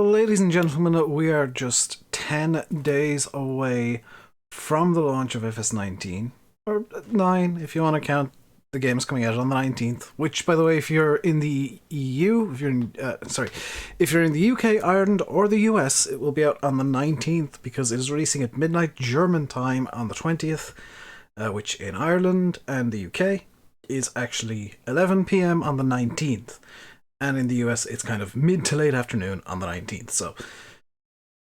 Well, ladies and gentlemen, we are just 10 days away from the launch of FS19, or 9 if you want to count the games coming out on the 19th, which, by the way, if you're in the EU, if you're in the UK, Ireland, or the US, it will be out on the 19th, because it is releasing at midnight German time on the 20th, which in Ireland and the UK is actually 11 PM on the 19th. And in the US, it's kind of mid to late afternoon on the 19th. So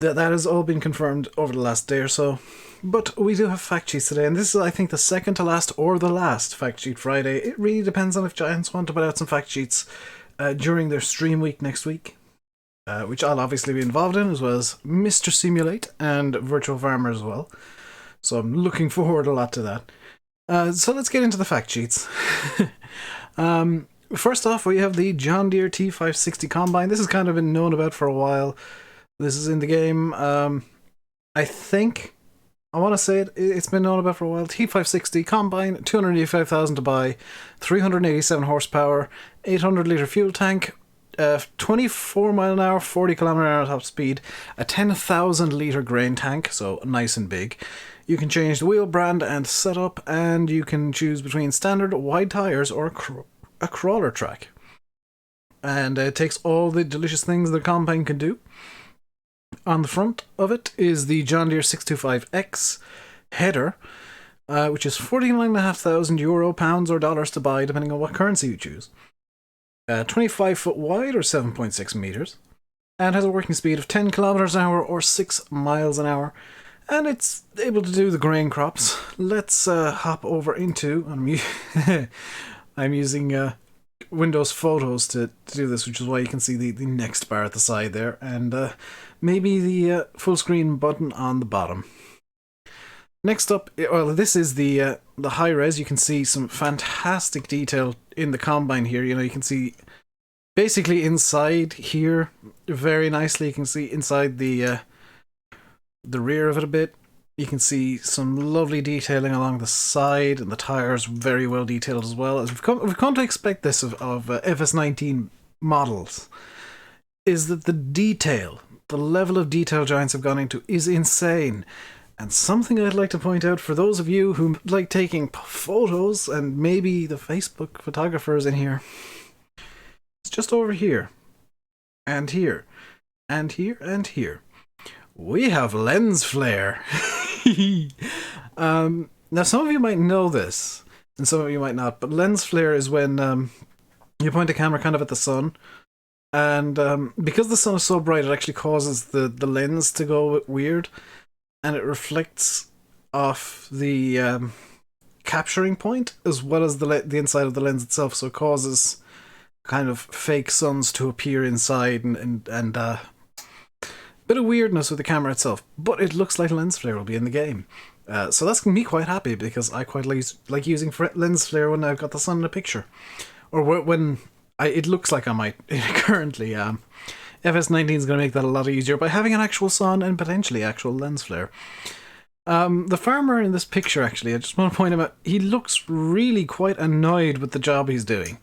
that has all been confirmed over the last day or so. But we do have fact sheets today, and this is, I think, the second to last or the last fact sheet Friday. It really depends on if Giants want to put out some fact sheets during their stream week next week, which I'll obviously be involved in, as well as Mr. Simulate and Virtual Farmer as well. So I'm looking forward a lot to that. So let's get into the fact sheets. First off, we have the John Deere T560 Combine. This has kind of been known about for a while. This is in the game. I want to say it's been known about for a while. T560 Combine, $285,000 to buy, 387 horsepower, 800 litre fuel tank, 24 mile an hour, 40 kilometer an hour top speed, a 10,000 litre grain tank, so nice and big. You can change the wheel brand and setup, and you can choose between standard wide tyres or a crawler track. And it takes all the delicious things the Combine can do. On the front of it is the John Deere 625X header, which is €49,500, pounds or dollars to buy, depending on what currency you choose. 25 foot wide or 7.6 meters, and has a working speed of 10 kilometers an hour or 6 miles an hour. And it's able to do the grain crops. Let's hop over into... I'm using Windows Photos to do this, which is why you can see the next bar at the side there, and maybe the full screen button on the bottom. Next up, well, this is the high res. You can see some fantastic detail in the Combine here. You know, you can see basically inside here very nicely. You can see inside the rear of it a bit. You can see some lovely detailing along the side, and the tires very well detailed as well. As we've come to expect this of FS19 models, is that the level of detail Giants have gone into is insane. And something I'd like to point out for those of you who like taking photos, and maybe the Facebook photographers in here, it's just over here, and here, and here, and here. We have lens flare. Now, some of you might know this, and some of you might not, but lens flare is when you point a camera kind of at the sun, and because the sun is so bright, it actually causes the lens to go a bit weird, and it reflects off the capturing point as well as the inside of the lens itself, so it causes kind of fake suns to appear inside, and bit of weirdness with the camera itself, but it looks like lens flare will be in the game. So that's me quite happy, because I quite like using lens flare when I've got the sun in a picture, or when it looks like I might currently. FS19 is going to make that a lot easier by having an actual sun and potentially actual lens flare. The farmer in this picture, actually, I just want to point him out, he looks really quite annoyed with the job he's doing.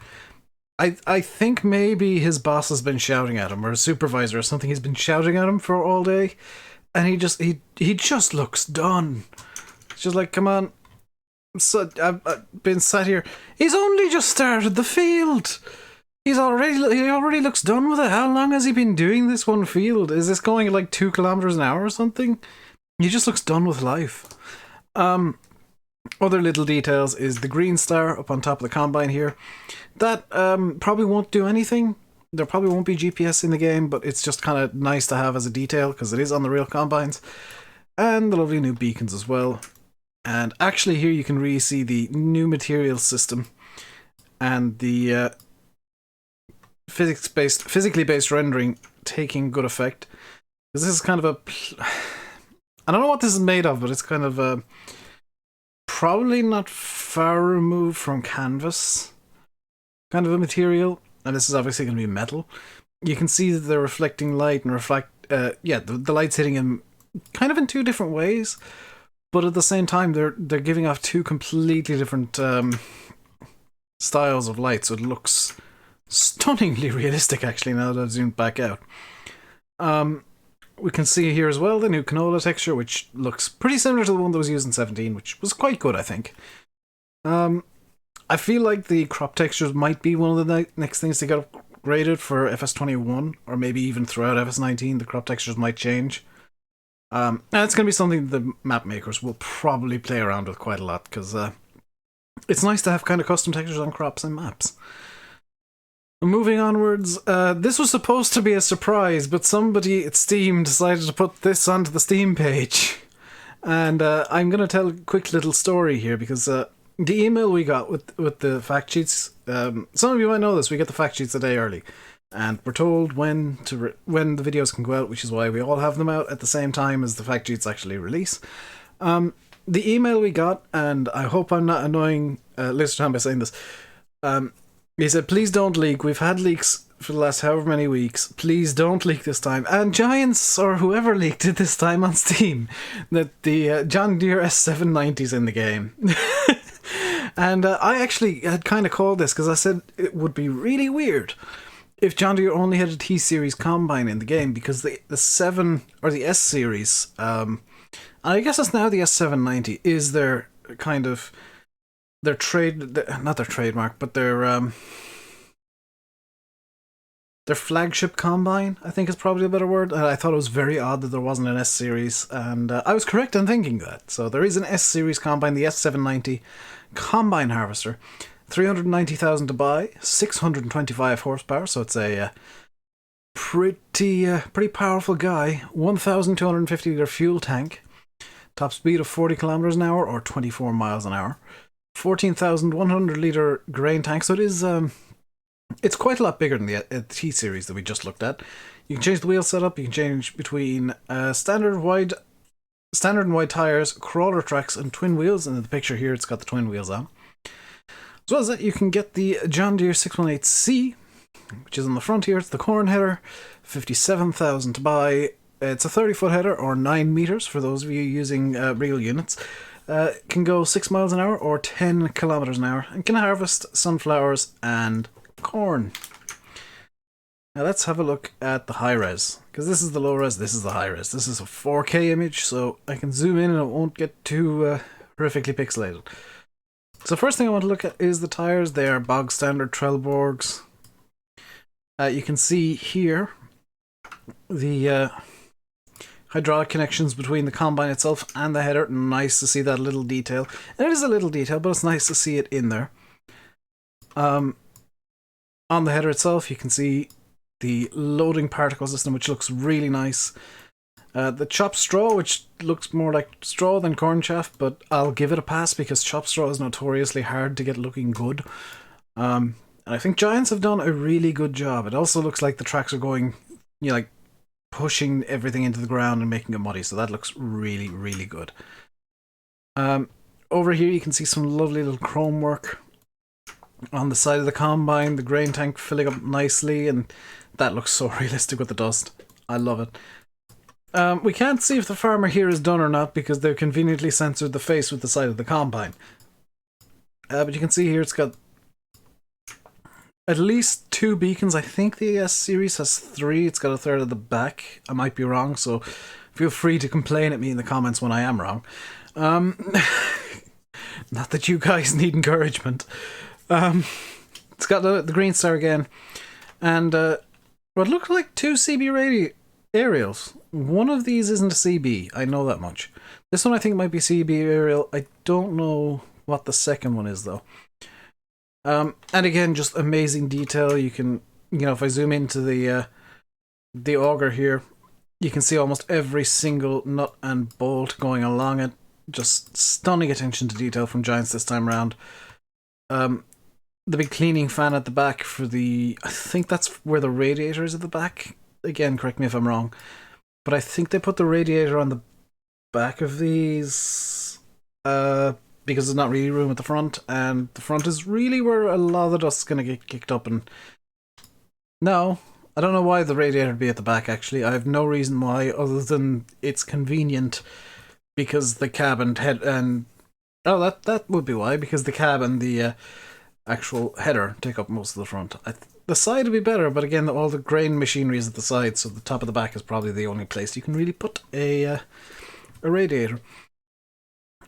I think maybe his boss has been shouting at him, or his supervisor or something. He's been shouting at him for all day, and he just looks done. It's just like, come on. So I've been sat here. He's only just started the field. He already looks done with it. How long has he been doing this one field? Is this going at like 2 kilometers an hour or something? He just looks done with life. Other little details is the green star up on top of the Combine here. That probably won't do anything. There probably won't be GPS in the game, but it's just kind of nice to have as a detail, because it is on the real Combines. And the lovely new beacons as well. And actually here you can really see the new material system and the physically based rendering taking good effect. Because this is kind of I don't know what this is made of, but it's kind of probably not far removed from canvas kind of a material, and this is obviously going to be metal. You can see that they're reflecting light and the light's hitting him kind of in two different ways, but at the same time they're giving off two completely different styles of light, so it looks stunningly realistic, actually, now that I've zoomed back out. We can see here as well the new canola texture, which looks pretty similar to the one that was used in 17, which was quite good, I think. I feel like the crop textures might be one of the next things to get upgraded for FS21, or maybe even throughout FS19, the crop textures might change. And it's going to be something the map makers will probably play around with quite a lot, because it's nice to have kind of custom textures on crops and maps. Moving onwards, this was supposed to be a surprise, but somebody at Steam decided to put this onto the Steam page. And I'm going to tell a quick little story here, because the email we got with the fact sheets, some of you might know this, we get the fact sheets a day early. And we're told when the videos can go out, which is why we all have them out at the same time as the fact sheets actually release. The email we got, and I hope I'm not annoying listener by saying this, he said, please don't leak. We've had leaks for the last however many weeks. Please don't leak this time. And Giants, or whoever leaked it this time on Steam, that the John Deere S790's in the game. And I actually had kind of called this because I said it would be really weird if John Deere only had a T-Series combine in the game, because the 7, or the S-Series, I guess it's now the S790, is their kind of... not their trademark, but their flagship combine, I think is probably a better word. I thought it was very odd that there wasn't an S-Series, and I was correct in thinking that. So there is an S-Series combine, the S790 Combine Harvester, 390,000 to buy, 625 horsepower, so it's a pretty powerful guy, 1,250 litre fuel tank, top speed of 40 kilometers an hour or 24 miles an hour. 14,100 litre grain tank, so it is it's quite a lot bigger than the T-Series that we just looked at. You can change the wheel setup, you can change between standard and wide tyres, crawler tracks and twin wheels, and in the picture here it's got the twin wheels on. As well as that, you can get the John Deere 618C, which is on the front here. It's the corn header, 57,000 to buy. It's a 30-foot header, or 9 meters for those of you using real units. Can go 6 miles an hour or 10 kilometers an hour, and can harvest sunflowers and corn. Now let's have a look at the high res, because this is the low res, this is the high res. This is a 4K image, so I can zoom in and it won't get too horrifically pixelated. So first thing I want to look at is the tires. They are bog standard Trelleborgs. You can see here the hydraulic connections between the combine itself and the header. Nice to see that little detail. And it is a little detail, but it's nice to see it in there. On the header itself, you can see the loading particle system, which looks really nice. The chopped straw, which looks more like straw than corn chaff, but I'll give it a pass because chopped straw is notoriously hard to get looking good. And I think Giants have done a really good job. It also looks like the tracks are going, like pushing everything into the ground and making it muddy, so that looks really, really good. Over here you can see some lovely little chrome work on the side of the combine, the grain tank filling up nicely, and that looks so realistic with the dust. I love it. We can't see if the farmer here is done or not because they've conveniently censored the face with the side of the combine. But you can see here it's got at least 2 beacons. I think the S-Series has 3. It's got a third at the back. I might be wrong, so feel free to complain at me in the comments when I am wrong. Not that you guys need encouragement. It's got the green star again, and what look like 2 CB aerials. One of these isn't a CB, I know that much. This one I think might be CB aerial. I don't know what the second one is though. And again, just amazing detail. You can, if I zoom into the auger here, you can see almost every single nut and bolt going along it. Just stunning attention to detail from Giants this time around. The big cleaning fan at the back for I think that's where the radiator is at the back. Again, correct me if I'm wrong, but I think they put the radiator on the back of these because there's not really room at the front, and the front is really where a lot of the dust is going to get kicked up. And no, I don't know why the radiator would be at the back, actually. I have no reason why other than it's convenient because the cab and head and... Oh, that would be why, because the cab and the actual header take up most of the front. The side would be better, but again, all the grain machinery is at the side, so the top of the back is probably the only place you can really put a radiator.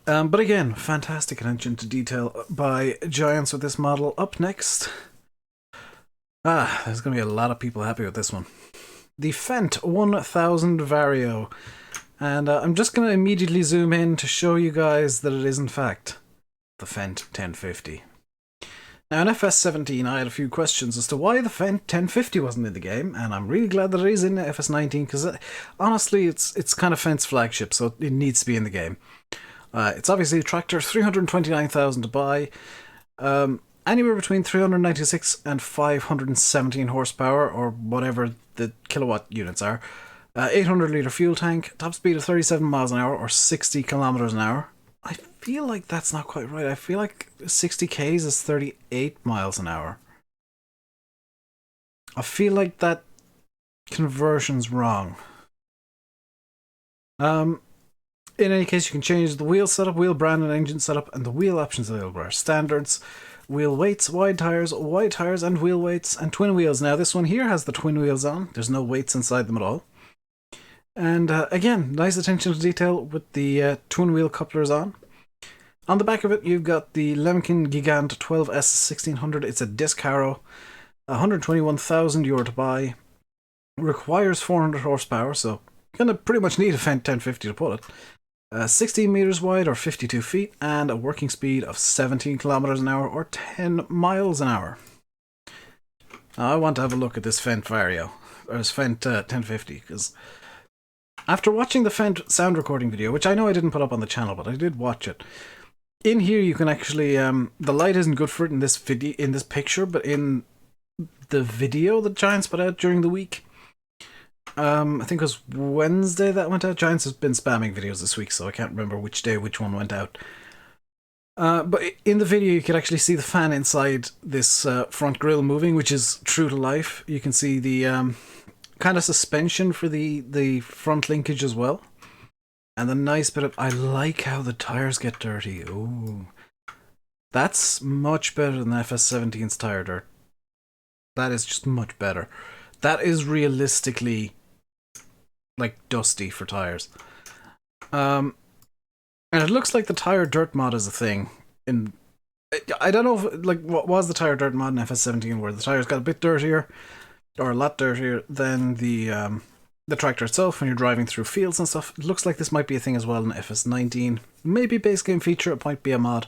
But again, fantastic attention to detail by Giants with this model. Up next, there's going to be a lot of people happy with this one. The FENDT 1000 Vario. And I'm just going to immediately zoom in to show you guys that it is in fact the FENDT 1050. Now in FS17 I had a few questions as to why the FENDT 1050 wasn't in the game, and I'm really glad that it is in FS19 because honestly it's kind of FENDT's flagship, so it needs to be in the game. It's obviously a tractor, 329,000 to buy, anywhere between 396 and 517 horsepower, or whatever the kilowatt units are. 800 litre fuel tank, top speed of 37 miles an hour or 60 kilometers an hour. I feel like that's not quite right. I feel like 60 k's is 38 miles an hour. I feel like that conversion's wrong. In any case, you can change the wheel setup, wheel brand and engine setup, and the wheel options available are standards, wheel weights, wide tires, and wheel weights, and twin wheels. Now this one here has the twin wheels on. There's no weights inside them at all. And again, nice attention to detail with the twin wheel couplers on. On the back of it, you've got the Lemken Gigant 12S 1600. It's a disc harrow, 121,000 euro to buy. Requires 400 horsepower, so you're going to pretty much need a FENDT 1050 to pull it. 16 meters wide or 52 feet, and a working speed of 17 kilometers an hour or 10 miles an hour. Now, I want to have a look at this FENDT Vario, or this FENDT 1050, because after watching the FENDT sound recording video, which I know I didn't put up on the channel, but I did watch it. In here, you can actually the light isn't good for it in this picture, but in the video that Giants put out during the week, I think it was Wednesday that went out. Giants has been spamming videos this week, so I can't remember which day which one went out. But in the video, you could actually see the fan inside this front grille moving, which is true to life. You can see the kind of suspension for the front linkage as well. And the nice bit of... I like how the tires get dirty. Ooh. That's much better than FS17's tire dirt. That is just much better. That is realistically like dusty for tires. And it looks like the tire dirt mod is a thing. I don't know if, like, what was the tire dirt mod in FS17 where the tires got a bit dirtier, or a lot dirtier than the tractor itself when you're driving through fields and stuff. It looks like this might be a thing as well in FS19. Maybe base game feature, it might be a mod.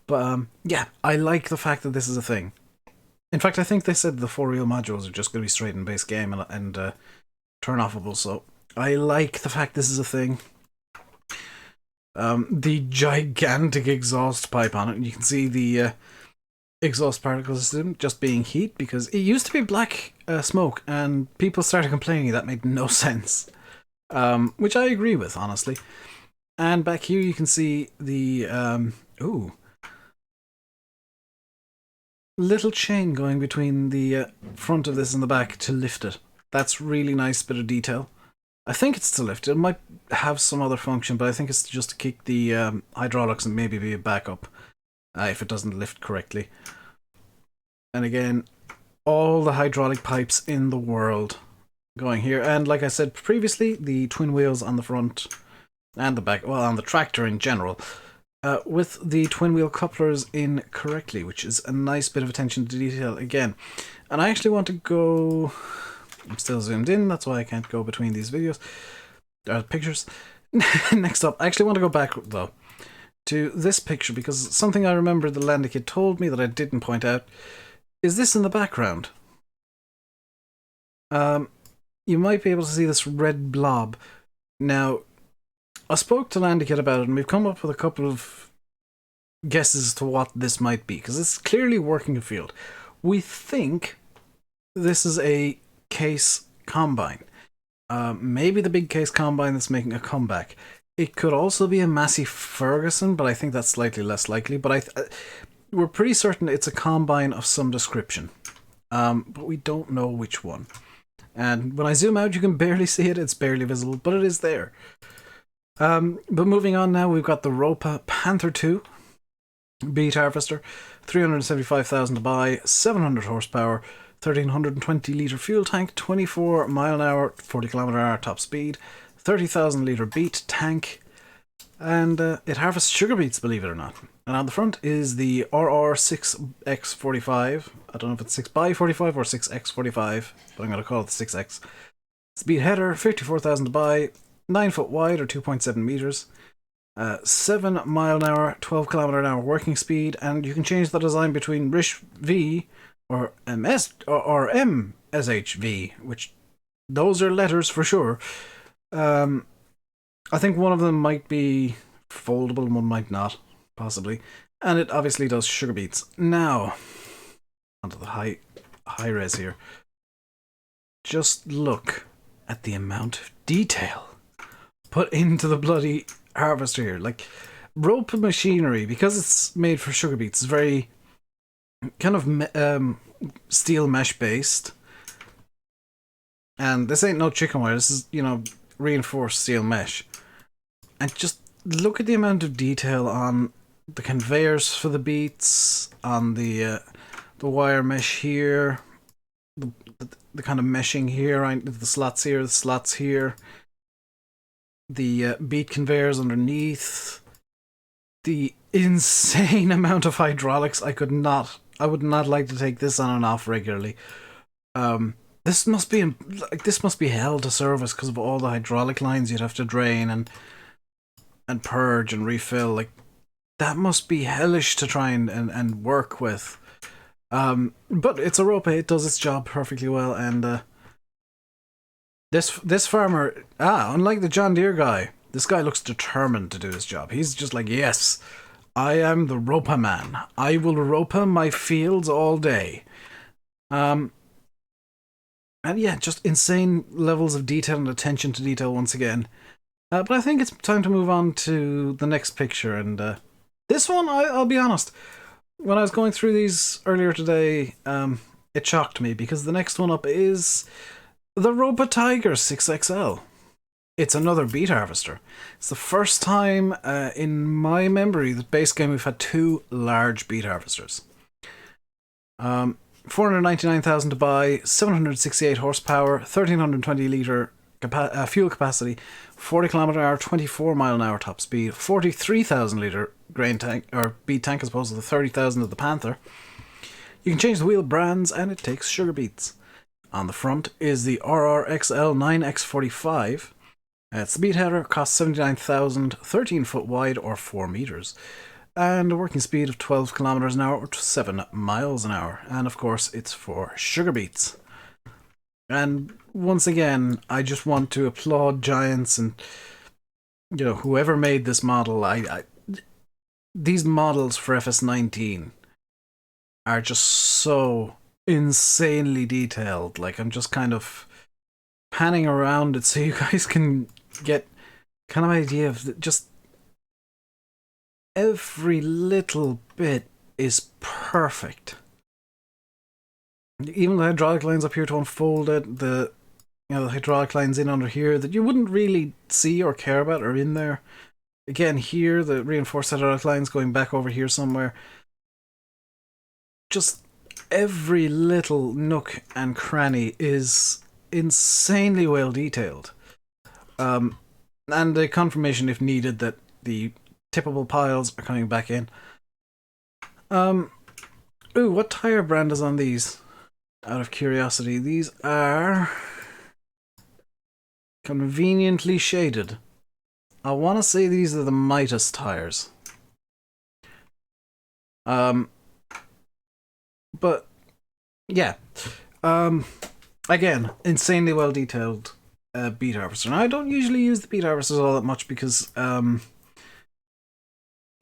But yeah, I like the fact that this is a thing. In fact, I think they said the 4-wheel modules are just going to be straight in base game and turn-offable, so I like the fact this is a thing. The gigantic exhaust pipe on it, and you can see the exhaust particles just being heat, because it used to be black smoke, and people started complaining that made no sense. Which I agree with, honestly. And back here you can see the little chain going between the front of this and the back to lift it. That's really nice bit of detail. I think it's to lift it. It might have some other function, but I think it's just to kick the hydraulics and maybe be a backup if it doesn't lift correctly. And again, all the hydraulic pipes in the world going here. And like I said previously, the twin wheels on the front and the back, well, on the tractor in general, with the twin wheel couplers in correctly, which is a nice bit of attention to detail again. And I actually want to go... I'm still zoomed in, that's why I can't go between these videos, pictures. Next up, I actually want to go back, though, to this picture, because something I remember the Landy Kid told me that I didn't point out is this in the background. You might be able to see this red blob. Now, I spoke to Landy Kid about it, and we've come up with a couple of guesses as to what this might be, because it's clearly working a field. We think this is a case combine. Maybe the big case combine that's making a comeback. It could also be a Massey Ferguson, but I think that's slightly less likely. But we're pretty certain it's a combine of some description. But we don't know which one. And when I zoom out, you can barely see it. It's barely visible, but it is there. But moving on now, we've got the ROPA Panther 2 beet harvester, 375,000 to buy, 700 horsepower, 1,320 litre fuel tank, 24 mile an hour, 40 kilometre an hour top speed, 30,000 litre beet tank, and it harvests sugar beets, believe it or not. And on the front is the RR6X45. I don't know if it's 6x45 or 6x45, but I'm going to call it the 6X. Speed header, 54,000 to buy, 9 foot wide or 2.7 meters. 7 mile an hour, 12 kilometre an hour working speed, and you can change the design between RISH V or MS or MSHV, which those are letters for sure. I think one of them might be foldable and one might not, possibly. And it obviously does sugar beets. Now, onto the high res here. Just look at the amount of detail put into the bloody harvester here. Like, ROPA machinery, because it's made for sugar beets, is very kind of steel mesh based. And this ain't no chicken wire. This is, reinforced steel mesh. And just look at the amount of detail on the conveyors for the beets, on the wire mesh here, the kind of meshing here, right? The slots here, the beet conveyors underneath, the insane amount of hydraulics. I would not like to take this on and off regularly. This must be hell to service because of all the hydraulic lines you'd have to drain and purge and refill. Like, that must be hellish to try and work with. But it's a ROPA, it does its job perfectly well, and this farmer, unlike the John Deere guy, this guy looks determined to do his job. He's just like, yes, I am the ROPA man. I will ROPA my fields all day. And yeah, just insane levels of detail and attention to detail once again. But I think it's time to move on to the next picture, and this one, I'll be honest, when I was going through these earlier today, it shocked me, because the next one up is the Robo Tiger 6XL. It's another beet harvester. It's the first time in my memory that base game we've had two large beet harvesters. 499,000 to buy, 768 horsepower, 1,320 litre fuel capacity, 40 kilometre an hour, 24 mile an hour top speed, 43,000 litre grain tank or beet tank as opposed to the 30,000 of the Panther. You can change the wheel brands, and it takes sugar beets. On the front is the RRXL 9X45. It's the beet header, costs 79,000, 13 foot wide or 4 meters, and a working speed of 12 kilometers an hour or 7 miles an hour. And of course, it's for sugar beets. And once again, I just want to applaud Giants and whoever made this model. These models for FS19 are just so insanely detailed. Like, I'm just kind of panning around it so you guys can get kind of idea of just every little bit is perfect. Even the hydraulic lines up here to unfold it, the hydraulic lines in under here that you wouldn't really see or care about are in there. Again, here, the reinforced hydraulic lines going back over here somewhere. Just every little nook and cranny is insanely well detailed. And a confirmation, if needed, that the tippable piles are coming back in. Ooh, what tire brand is on these? Out of curiosity, these are conveniently shaded. I want to say these are the Midas tires. But yeah, again, insanely well detailed beet harvester. Now, I don't usually use the beet harvesters all that much because I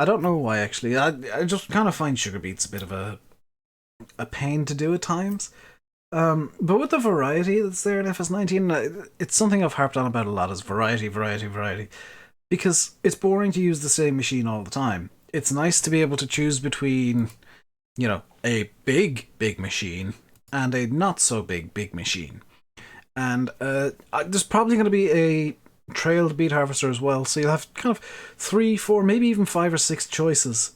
don't know why actually. I just kind of find sugar beets a bit of a pain to do at times. But with the variety that's there in FS19, it's something I've harped on about a lot, is variety. Because it's boring to use the same machine all the time. It's nice to be able to choose between, a big machine and a not so big machine. And there's probably going to be a trailed beet harvester as well, so you'll have kind of 3, 4, maybe even 5 or 6 choices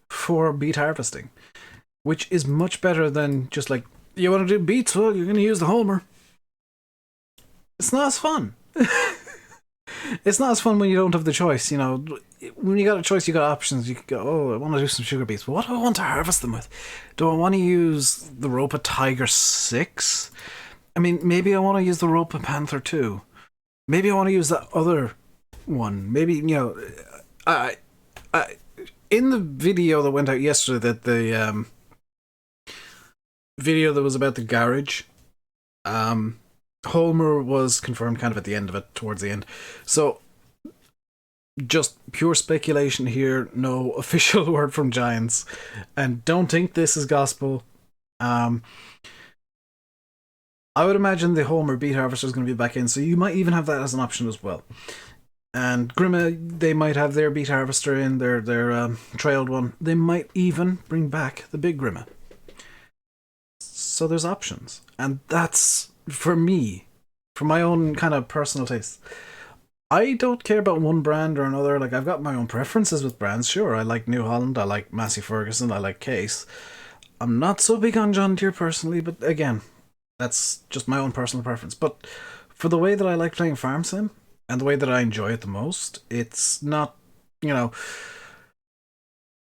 for beet harvesting, which is much better than just like You want to do beats? Well, you're going to use the Homer. It's not as fun. It's not as fun when you don't have the choice, you know. When you got a choice, you got options. You could go, oh, I want to do some sugar beets. But what do I want to harvest them with? Do I want to use the Robo Tiger 6? I mean, maybe I want to use the Ropa Panther 2. Maybe I want to use that other one. Maybe, you know, I in the video that went out yesterday, that the video that was about the garage, Homer was confirmed kind of at the end of it, towards the end. So, just pure speculation here, no official word from Giants. And don't think this is gospel. I would imagine the Homer beet harvester is going to be back in, so you might even have that as an option as well. And Grima, they might have their beet harvester in, their trailed one. They might even bring back the big Grima. So there's options. And that's, for me, for my own kind of personal taste. I don't care about one brand or another. Like, I've got my own preferences with brands, sure. I like New Holland, I like Massey Ferguson, I like Case. I'm not so big on John Deere personally, but again, that's just my own personal preference. But for the way that I like playing Farm Sim, and the way that I enjoy it the most, it's not, you know,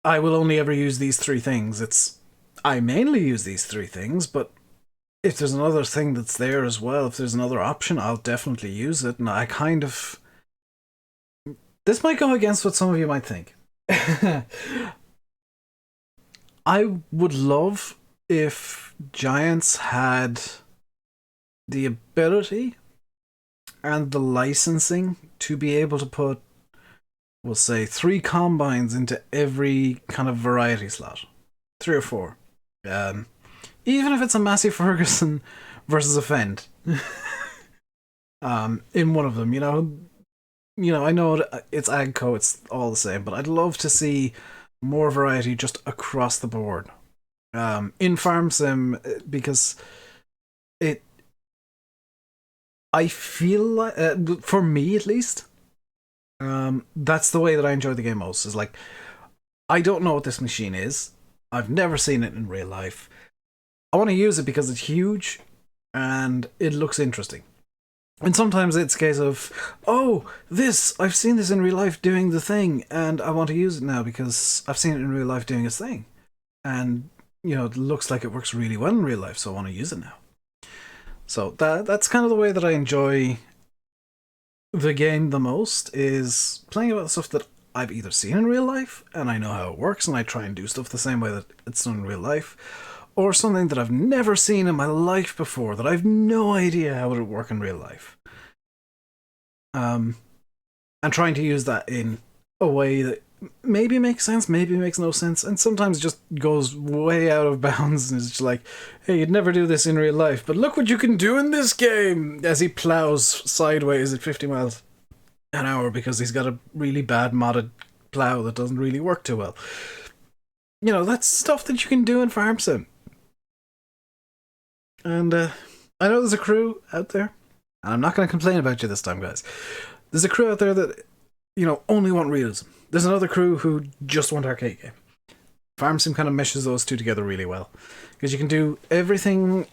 I will only ever use these three things. It's, I mainly use these three things, but if there's another thing that's there as well, if there's another option, I'll definitely use it. And I kind of... This might go against what some of you might think. I would love if Giants had the ability and the licensing to be able to put, we'll say, 3 combines into every kind of variety slot. 3 or 4. Even if it's a Massey Ferguson versus a FENDT. In one of them, you know, I know it's AGCO, it's all the same, but I'd love to see more variety just across the board. In Farm Sim, because I feel like, for me at least, that's the way that I enjoy the game most, is like, I don't know what this machine is. I've never seen it in real life. I want to use it because it's huge and it looks interesting. And sometimes it's a case of, oh, I've seen this in real life doing the thing, and I want to use it now because I've seen it in real life doing its thing. And, you know, it looks like it works really well in real life, so I want to use it now. So that's kind of the way that I enjoy the game the most, is playing about stuff that I've either seen in real life, and I know how it works, and I try and do stuff the same way that it's done in real life, or something that I've never seen in my life before, that I've no idea how it would work in real life. And trying to use that in a way that maybe makes sense, maybe makes no sense, and sometimes just goes way out of bounds, and it's just like, hey, you'd never do this in real life, but look what you can do in this game, as he plows sideways at 50 miles an hour because he's got a really bad modded plow that doesn't really work too well. You know, that's stuff that you can do in Farm Sim. And I know there's a crew out there, and I'm not going to complain about you this time, guys. There's a crew out there that, you know, only want realism. There's another crew who just want arcade game. Farm Sim kind of meshes those two together really well, because you can do everything,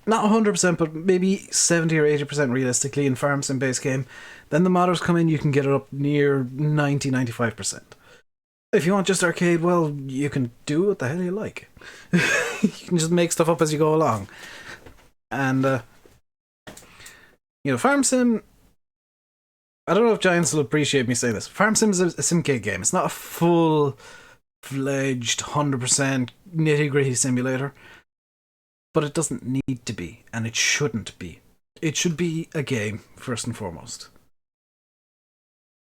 not 100%, but maybe 70 or 80% realistically in Farm Sim base game. Then the modders come in, you can get it up near 90-95%. If you want just arcade, well, you can do what the hell you like. You can just make stuff up as you go along. And, you know, Farm Sim, I don't know if Giants will appreciate me saying this. Farm Sim is a simcade game. It's not a full-fledged, 100% nitty-gritty simulator. But it doesn't need to be, and it shouldn't be. It should be a game, first and foremost.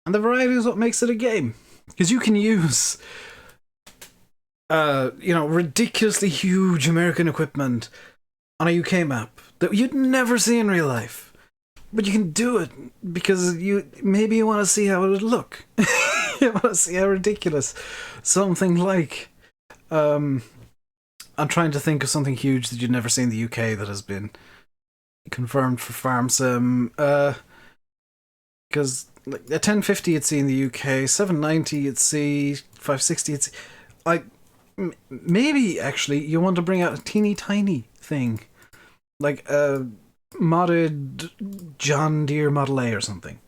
And the variety is what makes it a game. Because you can use, you know, ridiculously huge American equipment on a UK map that you'd never see in real life. But you can do it because maybe you want to see how it would look. You want to see how ridiculous something like... I'm trying to think of something huge that you'd never see in the UK that has been confirmed for Farm Sim. Because like a 1050 you'd see in the UK, 790 you'd see, 560 you'd see. maybe actually you want to bring out a teeny tiny thing, like a modded John Deere Model A or something,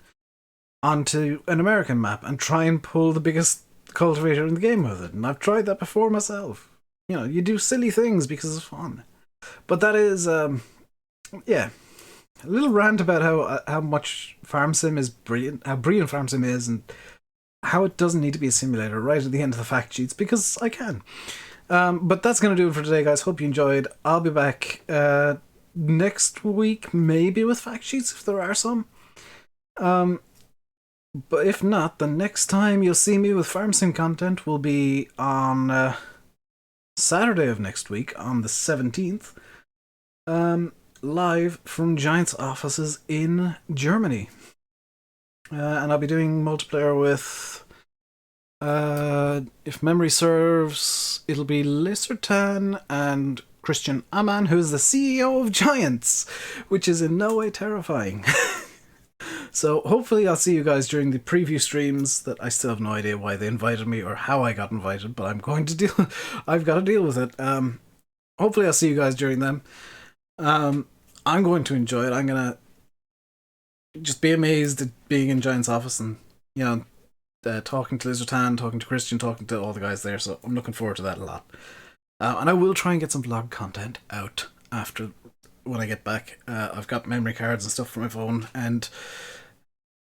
onto an American map and try and pull the biggest cultivator in the game with it. And I've tried that before myself. You know, you do silly things because it's fun. But that is, yeah, a little rant about how much Farm Sim is brilliant, how brilliant Farm Sim is, and how it doesn't need to be a simulator right at the end of the fact sheets, because I can. But that's going to do it for today, guys. Hope you enjoyed. I'll be back next week, maybe with fact sheets if there are some. But if not, the next time you'll see me with Farm Sim content will be on Saturday of next week, on the 17th, live from Giant's offices in Germany. And I'll be doing multiplayer with, if memory serves, it'll be Lizartan and Christian Amann, who's the CEO of Giants, which is in no way terrifying. So hopefully I'll see you guys during the preview streams that I still have no idea why they invited me or how I got invited, but I've got to deal with it. Hopefully I'll see you guys during them. I'm going to enjoy it. I'm going to just be amazed at being in Giant's office and, you know, talking to Lizartan, talking to Christian, talking to all the guys there, so I'm looking forward to that a lot. And I will try and get some vlog content out after when I get back. I've got memory cards and stuff for my phone, and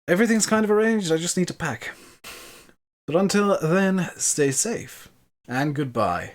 everything's kind of arranged. I just need to pack. But until then, stay safe, and goodbye.